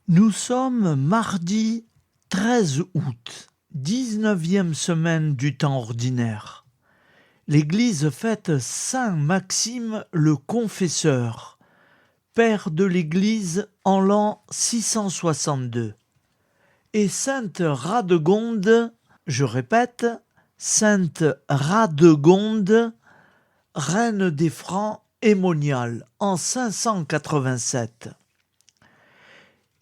Nous sommes mardi 13 août, 19e semaine du temps ordinaire. L'Église fête Saint Maxime le Confesseur, père de l'Église en l'an 662. Et Sainte Radegonde, je répète, Sainte Radegonde, reine des Francs et moniale en 587.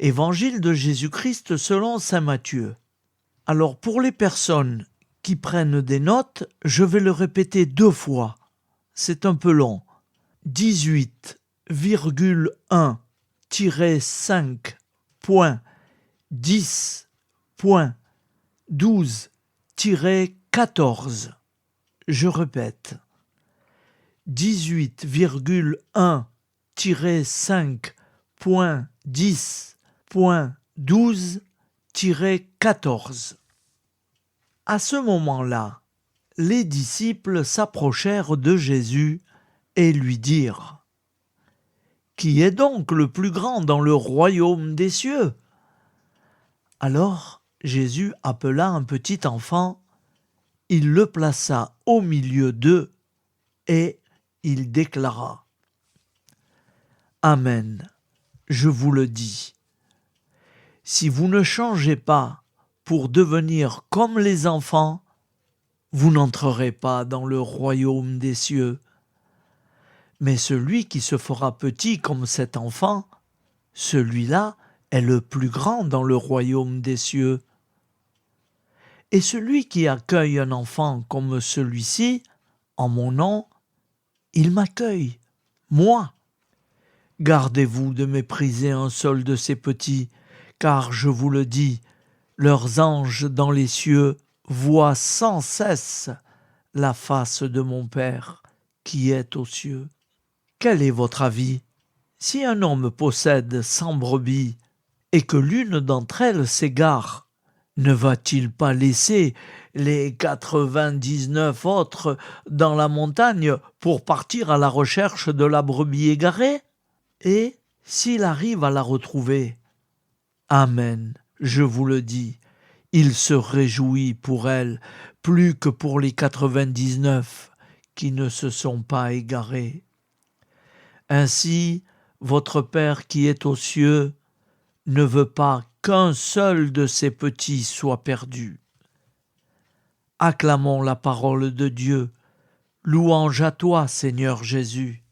Évangile de Jésus-Christ selon saint Matthieu. Alors pour les personnes qui prennent des notes, je vais le répéter 2 fois. C'est un peu long. 18,1-5.10.12-14. Je répète. 18,1-5.10.12-14. À ce moment-là, les disciples s'approchèrent de Jésus et lui dirent : « Qui est donc le plus grand dans le royaume des cieux ?» Alors Jésus appela un petit enfant, il le plaça au milieu d'eux et il déclara : « Amen, je vous le dis. Si vous ne changez pas pour devenir comme les enfants, vous n'entrerez pas dans le royaume des cieux. Mais celui qui se fera petit comme cet enfant, celui-là est le plus grand dans le royaume des cieux. Et celui qui accueille un enfant comme celui-ci, en mon nom, il m'accueille, moi. Gardez-vous de mépriser un seul de ces petits, car je vous le dis, leurs anges dans les cieux voient sans cesse la face de mon Père qui est aux cieux. Quel est votre avis ? Si un homme possède 100 brebis et que l'une d'entre elles s'égare, ne va-t-il pas laisser les 99 autres dans la montagne pour partir à la recherche de la brebis égarée ? Et s'il arrive à la retrouver, Amen, je vous le dis, il se réjouit pour elle plus que pour les 99 qui ne se sont pas égarés. Ainsi, votre Père qui est aux cieux ne veut pas qu'un seul de ces petits soit perdu. Acclamons la parole de Dieu. Louange à toi, Seigneur Jésus.